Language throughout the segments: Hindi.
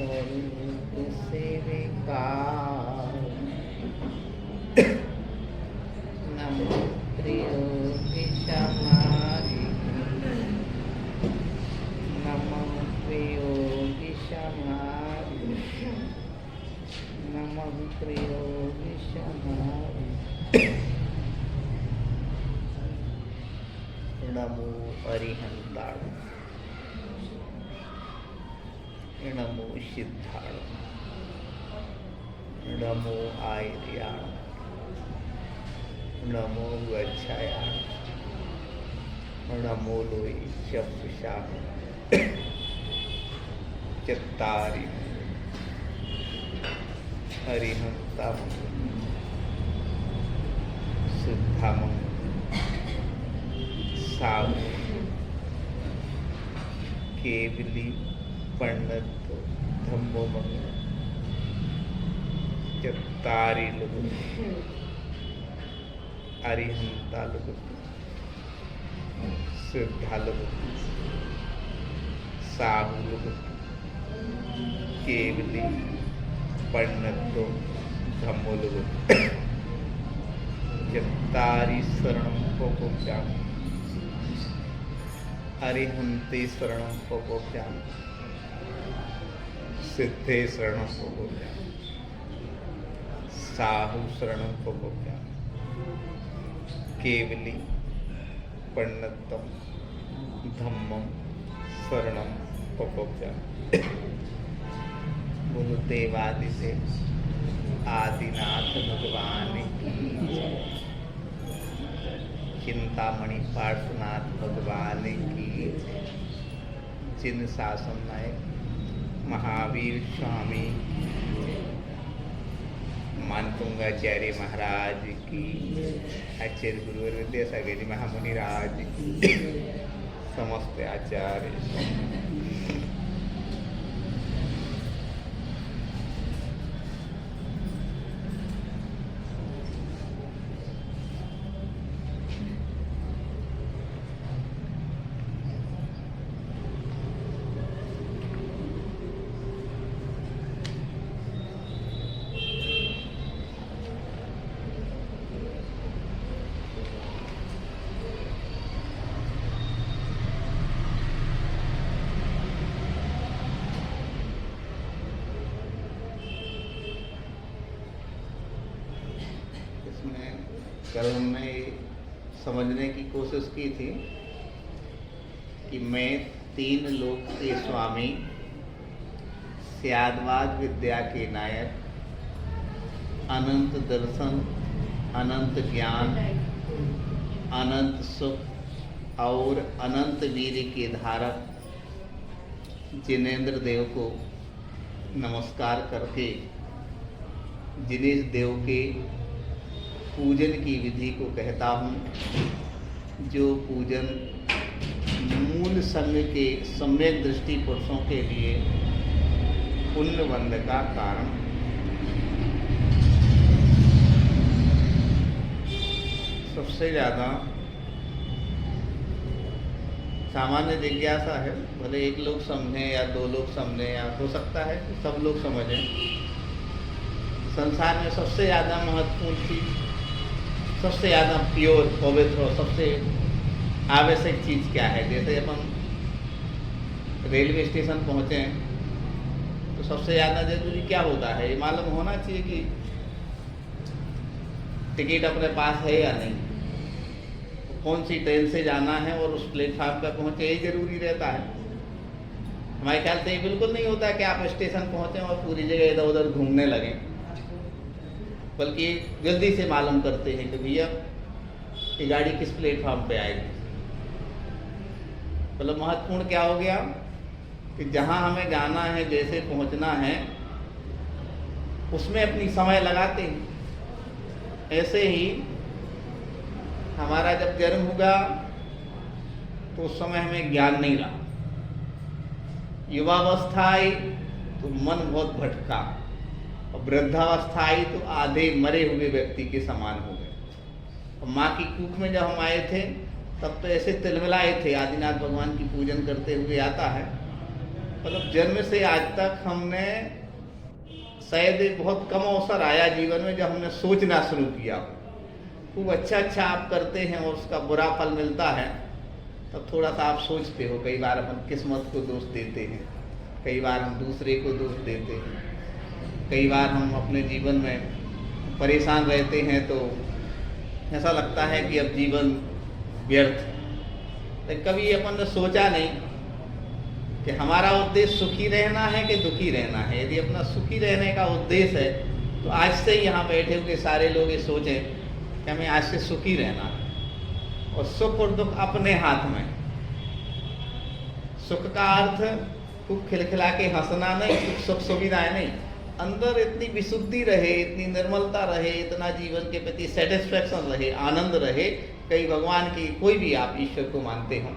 स्वरूप सेविका नमो त्रियोगी समारी नमो त्रियोगी समारी नमो त्रियोगी समारी नमो अरिहंताण नमो सिद्धाण नमो आयर्याण नमो गच्छायाण नमो लोई शब्दशाह चत्तारि अरिहंतम सिद्धम साहु केवली पंडित धम्मोमंगल चत्तारि लुगु अरिहंता लुगु सिद्धा लुगु साहु लुगु केवली पंडित धम्मो लुगु चत्तारि शरणं पकोप्यामि अरिहंते शरणं पकोप्यामि सिद्धे शरणं पकोप्यामि साहु शरणं पकोप्यामि केवली पंडितम धम्मम शरणं पकोप्यामि। बोलो देवादिदेव आदिनाथ भगवान की जय। चिंतामणि पार्श्वनाथ भगवान की जय। जिन शासन नायक महावीर स्वामी मानतुंगाचार्य महाराज की, आचार्य गुरुवर विद्यासागर जी महामुनि राज की, समस्त आचार्य कल हमने समझने की कोशिश की थी कि मैं तीन लोक के स्वामी, स्याद्वाद विद्या के नायक, अनंत दर्शन, अनंत ज्ञान, अनंत सुख और अनंत वीर्य के धारक जिनेंद्र देव को नमस्कार करके जिनेश देव के पूजन की विधि को कहता हूँ, जो पूजन मूल संघ के सम्यक दृष्टि पुरुषों के लिए पुण्यबंध का कारण। सबसे ज़्यादा सामान्य जिज्ञासा है, भले एक लोग समझें या दो लोग समझें या हो सकता है कि सब लोग समझें, संसार में सबसे ज़्यादा महत्वपूर्ण चीज़, सबसे ज़्यादा प्योर पवित्र और सबसे आवश्यक चीज़ क्या है। जैसे अपन रेलवे स्टेशन पहुँचे तो सबसे ज़्यादा जरूरी क्या होता है, ये मालूम होना चाहिए कि टिकट अपने पास है या नहीं, तो कौन सी ट्रेन से जाना है और उस प्लेटफार्म पर पहुँचे, यही जरूरी रहता है। हमारे ख्याल से ये बिल्कुल नहीं होता कि आप स्टेशन पहुँचें और पूरी जगह इधर उधर घूमने लगें, बल्कि जल्दी से मालूम करते हैं कि भैया ये गाड़ी किस प्लेटफॉर्म पे आएगी। मतलब महत्वपूर्ण क्या हो गया कि जहाँ हमें जाना है, जैसे पहुँचना है, उसमें अपनी समय लगाते हैं। ऐसे ही हमारा जब जन्म हुआ तो उस समय हमें ज्ञान नहीं रहा, युवावस्था आई तो मन बहुत भटका, और वृद्धावस्था आई तो आधे मरे हुए व्यक्ति के समान हो गए। और माँ की कूख में जब हम आए थे तब तो ऐसे तिलमिलाए थे, आदिनाथ भगवान की पूजन करते हुए आता है मतलब जन्म से आज तक हमने शायद बहुत कम अवसर आया जीवन में जब हमने सोचना शुरू किया। खूब अच्छा अच्छा आप करते हैं और उसका बुरा फल मिलता है, तब थोड़ा सा आप सोचते हो। कई बार हम किस्मत को दोष देते हैं, कई बार हम दूसरे को दोष देते हैं, कई बार हम अपने जीवन में परेशान रहते हैं तो ऐसा लगता है कि अब जीवन व्यर्थ। लेकिन कभी अपन ने सोचा नहीं कि हमारा उद्देश्य सुखी रहना है कि दुखी रहना है। यदि अपना सुखी रहने का उद्देश्य है तो आज से यहाँ बैठे हुए सारे लोग ये सोचें कि हमें आज से सुखी रहना है, और सुख और दुख अपने हाथ में। सुख का अर्थ खूब खिलखिला के हंसना नहीं, सुख सुविधाएं नहीं, अंदर इतनी विशुद्धि रहे, इतनी निर्मलता रहे, इतना जीवन के प्रति सेटिस्फैक्शन रहे, आनंद रहे। कई भगवान की, कोई भी आप ईश्वर को मानते हो,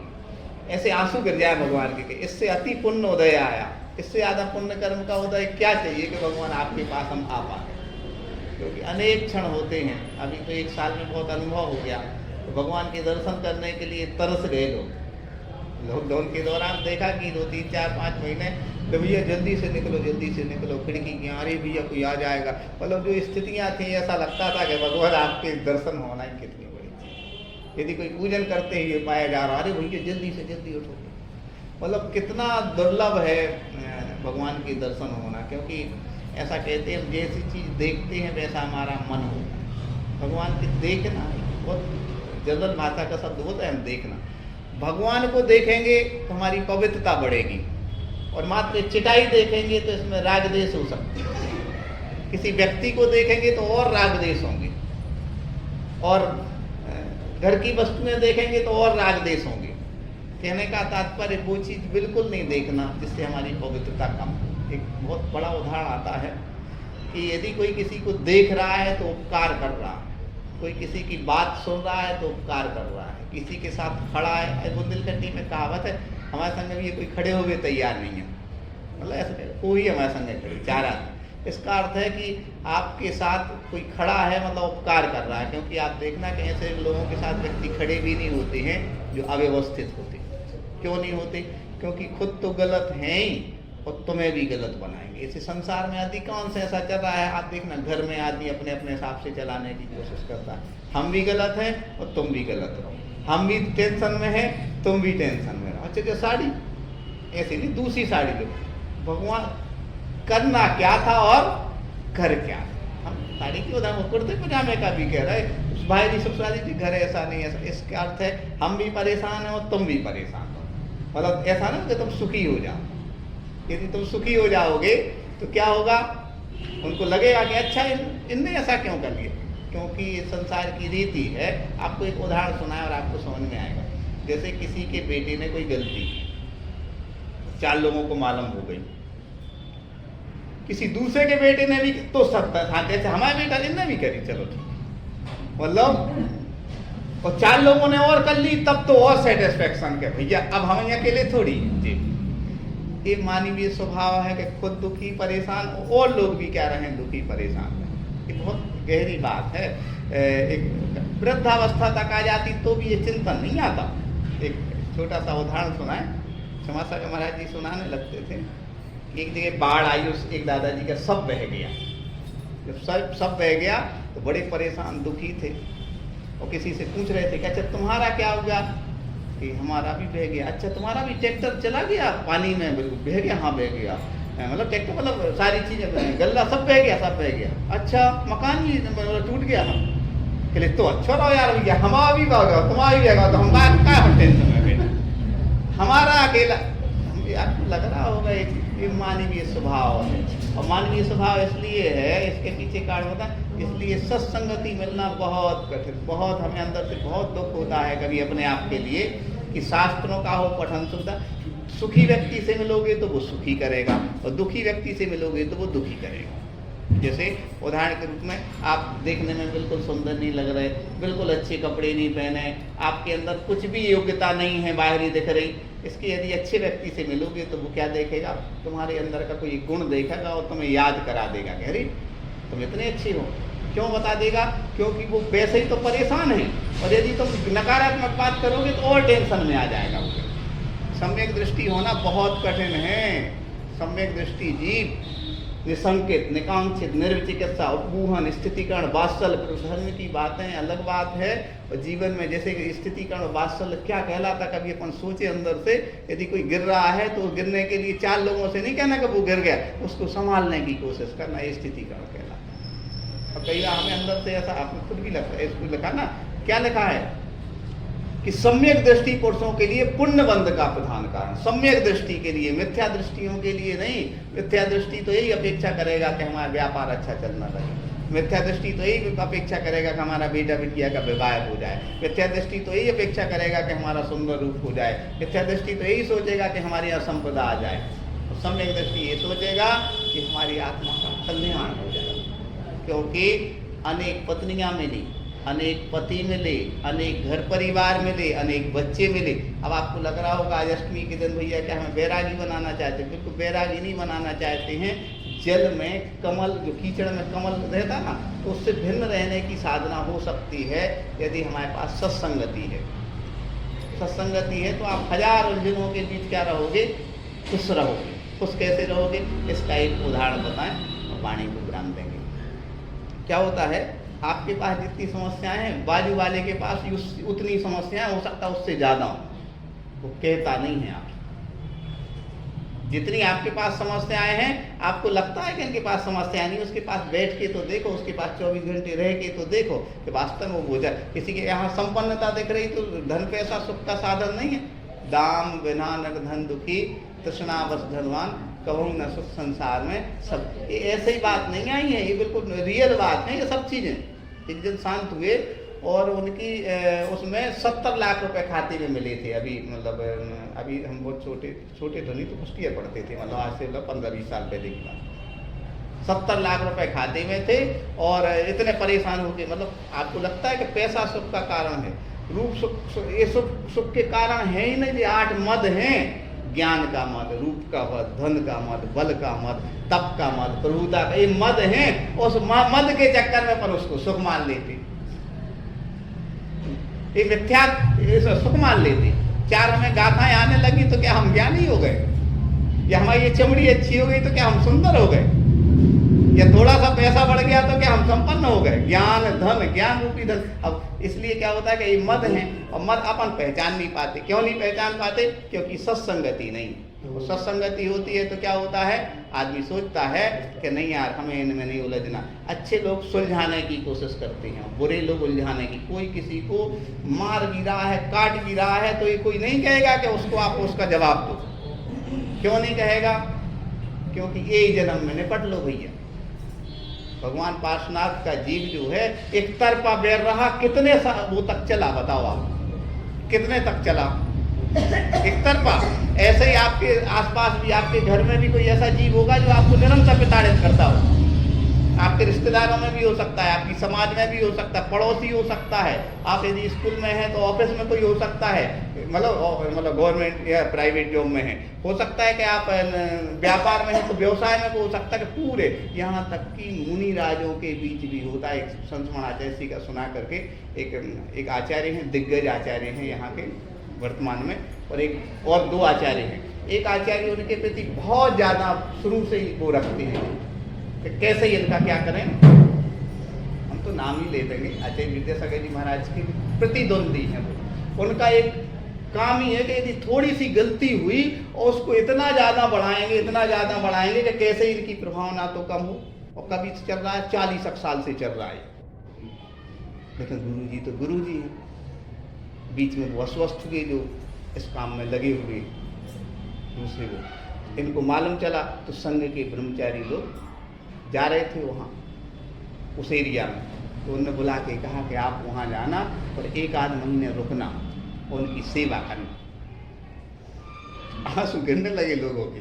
ऐसे आंसू गिर जाए भगवान के, इससे अति पुण्य उदय आया। इससे ज़्यादा पुण्य कर्म का उदय क्या चाहिए कि भगवान आपके पास हम आ पाए। क्योंकि अनेक क्षण होते हैं, अभी तो 1 साल में बहुत अनुभव हो गया, तो भगवान के दर्शन करने के लिए तरस गए लोग। लॉकडाउन के दौरान देखा कि 2, 3, 4, 5 महीने तो भैया जल्दी से निकलो, जल्दी से निकलो, खिड़की की, अरे भैया कोई आ जाएगा। मतलब जो स्थितियाँ थी, ऐसा लगता था कि भगवान आपके दर्शन होना ही कितनी बड़ी चीज़। यदि कोई पूजन करते ही पाया जा रहा, अरे भैया जल्दी से जल्दी उठो। मतलब कितना दुर्लभ है भगवान के दर्शन होना। क्योंकि ऐसा कहते हैं, जैसी चीज़ देखते हैं वैसा हमारा मन होता है। भगवान की देखना बहुत जनरल भाषा का शब्द होता है, हम देखना। भगवान को देखेंगे तो हमारी पवित्रता बढ़ेगी, और मात्र चिटाई देखेंगे तो इसमें राग द्वेष हो सकते हैं। किसी व्यक्ति को देखेंगे तो और राग द्वेष होंगे, और घर की वस्तुएं देखेंगे तो और राग द्वेष होंगे। कहने का तात्पर्य वो चीज़ बिल्कुल नहीं देखना जिससे हमारी पवित्रता कम हो। एक बहुत बड़ा उदाहरण आता है कि यदि कोई किसी को देख रहा है तो उपकार कर रहा है, कोई किसी की बात सुन रहा है तो उपकार कर रहा है, किसी के साथ खड़ा है। बुंदेलखंडी में कहावत है, हमारे संग में ये कोई खड़े हुए तैयार नहीं है, मतलब ऐसा कोई हमारे संग खड़े 4 आदमी। इसका अर्थ है कि आपके साथ कोई खड़ा है, मतलब उपकार कर रहा है। क्योंकि आप देखना कि ऐसे लोगों के साथ व्यक्ति खड़े भी नहीं होते हैं जो अव्यवस्थित होते। क्यों नहीं होते? क्योंकि खुद तो गलत हैं ही और तुम्हें भी गलत बनाएंगे। इसे संसार में अधिकांश ऐसा चल रहा है। आप देखना, घर में आदमी अपने अपने हिसाब से चलाने की कोशिश करता है। हम भी गलत हैं और तुम भी गलत रहो, हम भी टेंशन में हैं, तुम भी टेंशन में रहो। अच्छा, जो साड़ी ऐसी नहीं, दूसरी साड़ी लो। भगवान करना क्या था और घर क्या था। हम साड़ी की उदाहरण कुर्ते पजामे का भी कह रहे हैं, भाई जी ससुराली जी घर ऐसा नहीं ऐसा। इसका अर्थ है हम भी परेशान हैं और तुम भी परेशान हो। मतलब ऐसा ना कि तुम सुखी हो जाओ। यदि तुम सुखी हो जाओगे तो क्या होगा, उनको लगेगा कि अच्छा इनने ऐसा क्यों कर लिया। क्योंकि ये संसार की रीति है। आपको एक उदाहरण सुनाया और आपको समझ में आएगा। जैसे किसी के बेटे ने कोई गलती की, 4 लोगों को मालूम हो गई, किसी दूसरे के बेटे ने भी तो सकता था, जैसे हमारे बेटा ने भी करी, चलो ठीक, मतलब और 4 लोगों ने और कर ली, तब तो और सेटिस्फेक्शन के भैया अब हम अकेले थोड़ी जी। ये मानवीय स्वभाव है कि खुद दुखी परेशान और लोग भी क्या रहे दुखी परेशान रहे। ये बहुत गहरी बात है। एक वृद्धावस्था तक आ जाती तो भी ये चिंतन नहीं आता। एक छोटा सा उदाहरण सुनाए, क्षमा के महाराज जी सुनाने लगते थे। एक जगह बाढ़ आई, उस एक दादाजी का सब बह गया। जब सब बह गया तो बड़े परेशान दुखी थे और किसी से पूछ रहे थे कि अच्छा तुम्हारा क्या हुआ, कि हमारा भी बह गया। अच्छा तुम्हारा भी ट्रैक्टर चला गया पानी में? बिल्कुल बह गया। हाँ बह गया, मतलब ट्रैक्टर मतलब सारी चीज़ें, गल्ला सब बह गया, सब बह गया। अच्छा मकान भी टूट गया? हम कहले तो अच्छा रहो यार भैया, हमारा भी बह गया, तुम्हारा भी बह गया, तो हम क्या टेंशन में बेटा, हमारा अकेला। आपको लग रहा होगा ये मानवीय स्वभाव है। और मानवीय स्वभाव इसलिए है, इसके पीछे कारण होता है, इसलिए सत्संगति मिलना बहुत कठिन, बहुत हमें अंदर से बहुत दुख होता है कभी अपने आप के लिए कि शास्त्रों का हो पठन सुनता। सुखी व्यक्ति से मिलोगे तो वो सुखी करेगा और दुखी व्यक्ति से मिलोगे तो वो दुखी करेगा। जैसे उदाहरण के रूप में आप देखने में बिल्कुल सुंदर नहीं लग रहे, बिल्कुल अच्छे कपड़े नहीं पहने, आपके अंदर कुछ भी योग्यता नहीं है, बाहरी दिख रही। इसके यदि अच्छे व्यक्ति से मिलोगे तो वो क्या देखेगा, तुम्हारे अंदर का कोई गुण देखेगा और तुम्हें याद करा देगा कि अरे तुम इतने अच्छे हो। क्यों बता देगा? क्योंकि वो वैसे ही तो परेशान है, और यदि तुम नकारात्मक बात करोगे तो और टेंशन में आ जाएगा वो। सम्यक दृष्टि होना बहुत कठिन है। सम्यक दृष्टि जीव निसंकित, निकांक्षित, निर्विचिकित्सा, उपगूहन, स्थितिकरण, वात्सल्य, धर्म की बातें अलग बात है। और जीवन में जैसे स्थितिकरण, वात्सल्य क्या कहलाता, कभी अपन सोचे अंदर से, यदि कोई गिर रहा है तो गिरने के लिए 4 लोगों से नहीं कहना कि वो गिर गया, उसको संभालने की कोशिश करना, ये स्थितिकरण कहलाता। और कई बार हमें अंदर से ऐसा, आपको खुद भी लगता है, इसको लिखा ना, क्या लिखा है कि सम्यक दृष्टि पुरुषों के लिए पुण्य बंध का प्रधान कारण। सम्यक दृष्टि के लिए, मिथ्या दृष्टियों के लिए नहीं। मिथ्या दृष्टि तो यही अपेक्षा करेगा कि हमारा व्यापार अच्छा चलना लगे। मिथ्या दृष्टि तो यही अपेक्षा करेगा कि हमारा बेटा बिटिया का विवाह हो जाए। मिथ्या दृष्टि तो यही अपेक्षा करेगा कि हमारा सुंदर रूप हो जाए। मिथ्या दृष्टि तो यही सोचेगा कि हमारी यहाँ संपदा आ जाए। और सम्यक दृष्टि ये सोचेगा कि हमारी आत्मा का कल्याण हो जाए। क्योंकि अनेक पत्नियां मिली, अनेक पति मिले, अनेक घर परिवार मिले, अनेक बच्चे मिले। अब आपको लग रहा होगा आज अष्टमी के दिन भैया क्या हमें बैरागी बनाना चाहते हैं? बिल्कुल बैरागी नहीं बनाना चाहते हैं। जल में कमल, जो कीचड़ में कमल रहता ना, तो उससे भिन्न रहने की साधना हो सकती है यदि हमारे पास सत्संगति है। सत्संगति है तो आप 1000 उलझनों के बीच क्या रहोगे? खुश रहोगे। खुश कैसे रहोगे? इसका एक उदाहरण बताएं और वाणी को विराम देंगे। क्या होता है, आपके पास जितनी समस्याएं हैं, बाजू वाले के पास उतनी समस्याएं, हो सकता है उससे ज़्यादा हो। वो कहता नहीं है। आप जितनी आपके पास समस्याएं हैं, आपको लगता है कि इनके पास समस्याएं नहीं, उसके पास बैठ के तो देखो, उसके पास 24 घंटे रह के तो देखो कि वास्तव में वो बोझा। किसी के यहाँ संपन्नता दिख रही तो धन पैसा सुख का साधन नहीं है। दाम बिना नर धन दुखी, तृष्णा बस धनवान, कहूँ न सुख संसार में सब। ये ऐसे ही बात नहीं आई है, ये बिल्कुल रियल बात है। ये सब चीज़ें एक दिन शांत हुए और उनकी उसमें 70 लाख रुपए खाते में मिले थे। अभी मतलब अभी हम बहुत छोटे तो नहीं, तो फर्स्ट ईयर पढ़ते थे, मतलब आज से 15-20 साल पहले की बात। 70 लाख रुपए खाते में थे और इतने परेशान हो गए। मतलब आपको लगता है कि पैसा सुख का कारण है, रूप सुख, ये सुख के कारण है ही नहीं। 8 मद हैं, ज्ञान का मद, रूप का मद, धन का मद, बल का मद, तप का मद, प्रभुता का, ये मद हैं। उस मद के चक्कर में पर उसको सुख मान लेते, ये मिथ्या सुख मान लेते। 4 हमें गाथाएं आने लगी तो क्या हम ज्ञानी हो गए? या हमारी ये चमड़ी अच्छी हो गई तो क्या हम सुंदर हो गए? या थोड़ा सा पैसा बढ़ गया तो क्या हम संपन्न हो गए? ज्ञान धन, ज्ञान रूपी धन। अब इसलिए क्या होता है कि ये मद हैं, और मद अपन पहचान नहीं पाते। क्यों नहीं पहचान पाते? क्योंकि सत्संगति नहीं। तो सत्संगति होती है तो क्या होता है, आदमी सोचता है कि नहीं यार हमें इनमें नहीं उलझना। अच्छे लोग सुलझाने की कोशिश करते हैं, बुरे लोग उलझाने की। कोई किसी को मार भी रहा है, काट भी रहा है, तो ये कोई नहीं कहेगा कि उसको आप उसका जवाब दो। क्यों नहीं कहेगा? क्योंकि यही जन्म में निपट लो भैया। भगवान पार्श्वनाथ का जीव जो है एक तरफा बैर रहा, कितने वो तक चला बताओ आप, कितने तक चला? एक तरफा। ऐसे ही आपके आसपास भी, आपके घर में भी कोई ऐसा जीव होगा जो आपको निरंतर प्रताड़ित करता हो। आपके रिश्तेदारों में भी हो सकता है, आपकी समाज में भी हो सकता है, पड़ोसी हो सकता है, आप यदि स्कूल में हैं तो ऑफिस में कोई हो सकता है, मतलब गवर्नमेंट या प्राइवेट जॉब में है, हो सकता है कि आप व्यापार में हैं तो व्यवसाय में भी हो सकता है कि पूरे, यहाँ तक कि मुनि राजों के बीच भी होता है। एक संत आचार्य का सुना करके एक आचार्य हैं, दिग्गज आचार्य हैं यहाँ के वर्तमान में, और एक और 2 आचार्य हैं। एक आचार्य उनके प्रति बहुत ज़्यादा शुरू से ही वो रखते हैं कि कैसे इनका क्या करें। हम तो नाम ही ले देंगे, आचार्य विद्यासागर जी महाराज के प्रतिद्वंदी हैं वो। उनका एक काम ही है कि यदि थोड़ी सी गलती हुई और उसको इतना ज़्यादा बढ़ाएंगे कि कैसे इनकी प्रभावना तो कम हो। और कभी चल रहा है 40 साल से चल रहा है, लेकिन गुरु जी तो गुरु जी हैं। बीच में वो अस्वस्थ हुए जो इस काम में लगे हुए दूसरे वो, इनको मालूम चला तो संघ के ब्रह्मचारी लोग जा रहे थे वहाँ उस एरिया में, तो उन्होंने बुला के कहा कि आप वहाँ जाना और 1-8 महीने रुकना, उनकी सेवा करना। आंसू गिरने लगे लोगों के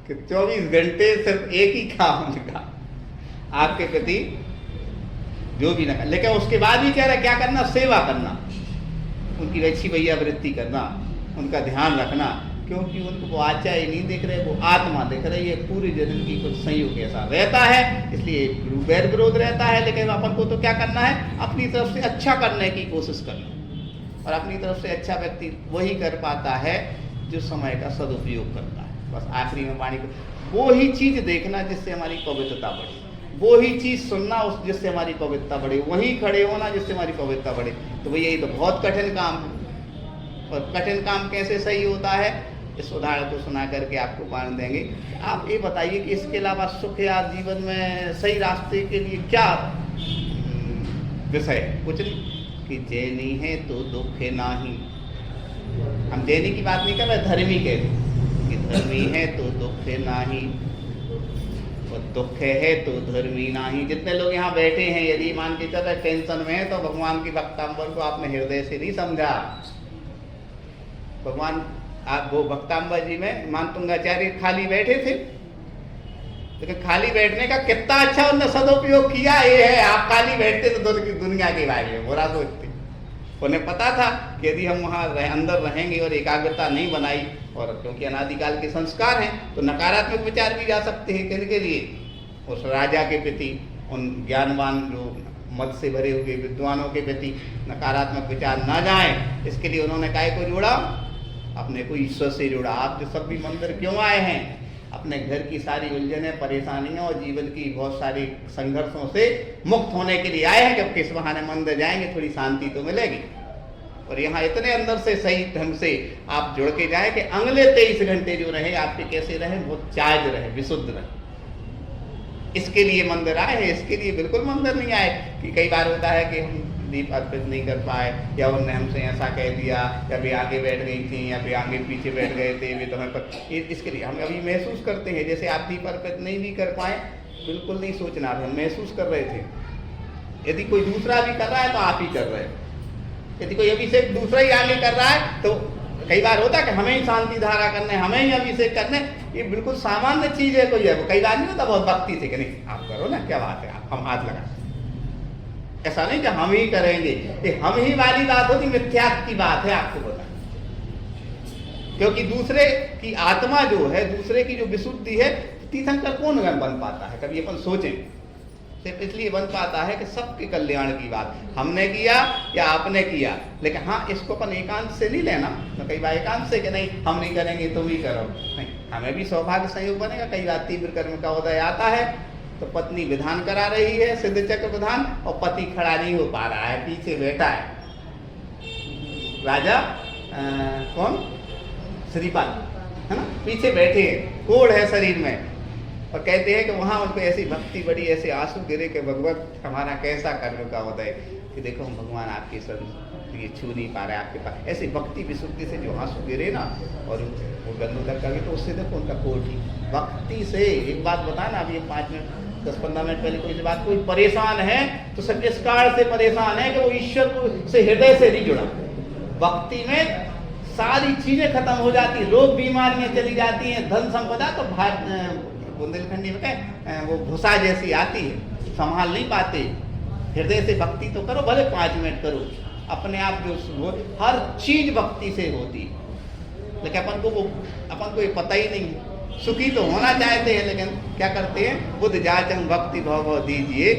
कि 24 घंटे सिर्फ एक ही काम उनका, आपके प्रति जो भी ना कर, लेकिन उसके बाद भी कह रहा क्या करना? सेवा करना, उनकी अच्छी भैया वृत्ति करना, उनका ध्यान रखना। क्योंकि उनको वो आचार्य नहीं दिख रहे, वो आत्मा दिख रही है। पूरे जन्म की कुछ संयोग ऐसा रहता है, इसलिए वैर विरोध रहता है। लेकिन अपन को तो क्या करना है? अपनी तरफ से अच्छा करने की कोशिश करना। और अपनी तरफ से अच्छा व्यक्ति वही कर पाता है जो समय का सदुपयोग करता है। बस आखिरी में वाणी को वो ही चीज़ देखना जिससे हमारी पवित्रता बढ़े, वो ही चीज़ सुनना उस जिससे हमारी पवित्रता बढ़े, वहीं खड़े होना जिससे हमारी पवित्रता बढ़े। तो भैया ये तो बहुत कठिन काम है। और कठिन काम कैसे सही होता है, इस उदाहरण को सुना करके आपको मान देंगे। आप ये बताइए कि इसके अलावा सुख या जीवन में सही रास्ते के लिए क्या विषय है? कुछ नहीं कि जैनी है तो दुख है नाही। हम जैनी की बात नहीं कर रहे, धर्मी के कि धर्मी है तो दुख है नाही और दुख है तो धर्मी नाही। जितने लोग यहाँ बैठे हैं, यदि मान के चलो टेंशन में है तो भगवान की भक्तांबर को आपने हृदय से नहीं समझा। भगवान आप वो भक्तांबर जी में मानतुंगाचार्य खाली बैठे थे, लेकिन खाली बैठने का कितना अच्छा उन्होंने सदुपयोग किया ये है। आप खाली बैठते तो दुनिया के बारे में बुरा सोचते। उन्हें पता था कि यदि हम वहाँ अंदर रहेंगे और एकाग्रता नहीं बनाई, और क्योंकि अनादिकाल के संस्कार हैं तो नकारात्मक विचार भी जा सकते हैं। किन के लिए? उस राजा के प्रति, उन ज्ञानवान जो मत से भरे हुए विद्वानों के प्रति नकारात्मक विचार ना जाएं, इसके लिए उन्होंने काय को जोड़ा? अपने को ईश्वर से जोड़ा। आप जो सब भी मंदिर क्यों आए हैं? अपने घर की सारी उलझनें, परेशानियों और जीवन की बहुत सारी संघर्षों से मुक्त होने के लिए आए हैं। जब किस बहाने मंदिर जाएंगे थोड़ी शांति तो मिलेगी। और यहाँ इतने अंदर से सही ढंग से आप जुड़ के जाए कि अगले 23 घंटे जो रहे आपके कैसे रहे, वो चार्ज रहे, विशुद्ध रहे। इसके लिए मंदिर आए हैं, इसके लिए बिल्कुल मंदिर नहीं आए कि कई बार होता है कि हम दीप अर्पित नहीं कर पाए, या उनने हमसे ऐसा कह दिया, या वे आगे बैठ गई थी, या वे आगे पीछे बैठ गए थे, वे तो हमें पर इसके लिए हम अभी महसूस करते हैं जैसे आप दीप अर्पित नहीं भी कर पाए, बिल्कुल नहीं सोचना, हम महसूस कर रहे थे। यदि कोई दूसरा भी कर रहा है तो आप ही कर रहे हैं। यदि कोई अभिषेक दूसरा ही आगे कर रहा है तो कई बार होता है कि हमें ही शांति धारा करना है, हमें ही अभिषेक करना है, ये बिल्कुल सामान्य चीज है। कोई है वो कई बार नहीं होता बहुत भक्ति से कि नहीं आप करो ना, क्या बात है, हम हाथ लगा। ऐसा नहीं कि हम ही करेंगे, ये हम ही वाली बात होती मिथ्यात्व की बात है, आपको पता। क्योंकि दूसरे की आत्मा जो है, दूसरे की जो विशुद्धि है, तीर्थंकर कौन बन पाता है? कभी अपन सोचें, सिर्फ इसलिए बन पाता है कि सबके कल्याण की बात हमने किया या आपने किया। लेकिन हाँ, इसको अपन एकांत से नहीं लेना, तो कई बार एकांत से कि नहीं हम नहीं करेंगे तुम ही करो, नहीं, हमें भी सौभाग्य संयोग बनेगा। कई बार तीव्र कर्म का उदय आता है तो पत्नी विधान करा रही है, सिद्ध चक्र विधान, और पति खड़ा नहीं हो पा रहा है, पीछे बैठा है। राजा कौन? श्रीपाल है ना, पीछे बैठे हैं, कोढ़ है शरीर में, और कहते हैं कि वहाँ उनको ऐसी भक्ति बड़ी, ऐसे आंसू गिरे कि भगवत हमारा कैसा कर्म का उदय कि देखो हम भगवान आपके सर ये छू नहीं पा रहे आपके पास। ऐसी भक्ति विशुद्धि से जो आंसू गिरे ना, और वो गंदू तक कर, तो उससे देखो उनका कोट ही भक्ति से। एक बात बताना, अभी 5 मिनट 10-15 मिनट पहले कोई बात, कोई परेशान है तो सब इस कारण से परेशान है कि वो ईश्वर को से हृदय से नहीं जुड़ा। भक्ति में सारी चीजें खत्म हो जाती, रोग बीमारियां चली जाती हैं, धन संपदा तो बुंदेलखंडी में क्या वो भूसा जैसी आती है, संभाल नहीं पाते। हृदय से भक्ति तो करो, भले 5 मिनट करो, अपने आप जो हर चीज भक्ति से होती। लेकिन अपन को ये पता ही नहीं। सुखी तो होना चाहते हैं, लेकिन क्या करते हैं? बुद्ध जाचंग भक्ति भव दीजिए,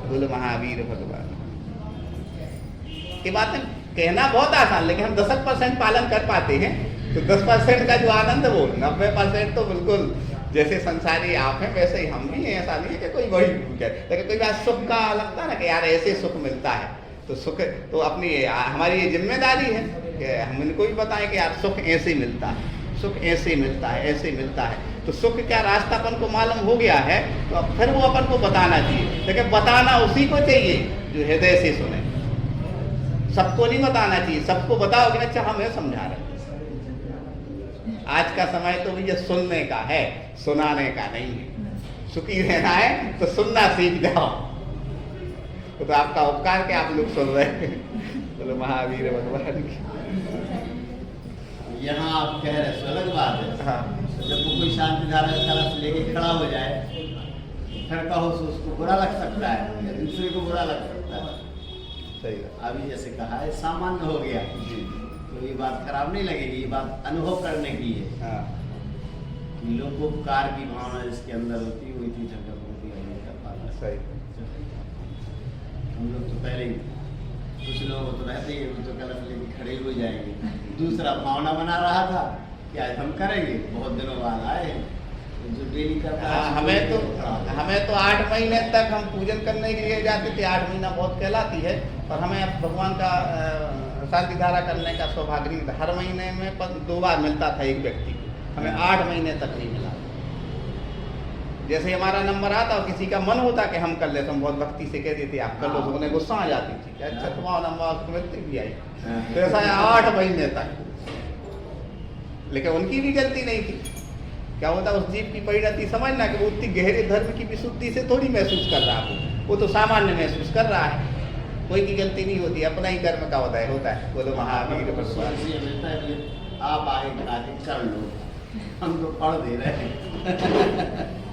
बोलो महावीर भगवान। ये बातें कहना बहुत आसान, लेकिन हम 10% पालन कर पाते हैं, तो 10% का जो आनंद वो 90% तो बिल्कुल जैसे संसारी आप हैं वैसे ही हम भी हैं। ऐसा नहीं है कि कोई वही है, लेकिन कोई बात सुख का लगता है ना कि यार ऐसे सुख मिलता है, तो सुख तो अपनी हमारी ये जिम्मेदारी है कि हम इनको भी बताएं कि यार सुख ऐसे मिलता है, सुख ऐसे मिलता है, ऐसे मिलता है। तो सुख क्या रास्ता अपन को मालूम हो गया है, तो फिर वो अपन को बताना चाहिए, लेकिन बताना उसी को चाहिए जो हृदय से सुने। सबको नहीं बताना चाहिए, सबको बताओ कि अच्छा हमें समझा रहे। आज का समय तो भैया सुनने का है, सुनाने का नहीं है। सुखी रहना है तो सुनना सीख जाओ। तो आपका उपकार के आप लोग सुन रहे हैं। बोलो महावीर भगवान की। यहाँ आप कह रहे अलग बात है। हाँ। जब वो कोई शांति धारा का कलश लेके खड़ा हो जाए, फिर कहो तो उसको बुरा लग सकता है, या दूसरे को बुरा लग सकता है। सही है। अभी जैसे कहा है सामान्य हो गया, तो ये बात खराब नहीं लगेगी, ये बात अनुभव करने की है। हाँ। लोकोपकार की भावना जिसके अंदर होती है वही तीर्थंकर होती है, नहीं कर पाता। सही। हम लोग तो पहले ही कुछ लोग तो रहते ही वो तो कलश लेके खड़े हो जाएंगे। दूसरा भावना बना रहा था कि आज हम करेंगे, बहुत दिनों बाद आए हैं, तो जो डेली करता है हमें तो 8 महीने तक हम पूजन करने के लिए जाते थे। 8 महीना बहुत कहलाती है, और हमें अब भगवान का शांति धारा करने का सौभाग्य नहीं था। हर महीने में 2 बार मिलता था एक व्यक्ति को, हमें 8 महीने तक नहीं मिला। जैसे हमारा नंबर आता और किसी का मन होता कि हम कर ले, तो हम बहुत भक्ति से कह देते आप कर लो, तो उन्हें गुस्सा आ जाती थी कि अच्छा तुम्हारा नंबर तो मिलती भी आई। तो ऐसा 8 महीने तक, लेकिन उनकी भी गलती नहीं थी। क्या होता उस जीव की परिणति समझना कि वो उतनी गहरे धर्म की विशुद्धि से थोड़ी महसूस कर रहा है, वो तो सामान्य महसूस कर रहा है। कोई की गलती नहीं होती, अपना ही कर्म का होता है। बोलो महावीर भगवान। आप आगे कर लो, हम तो पढ़ दे रहे हैं।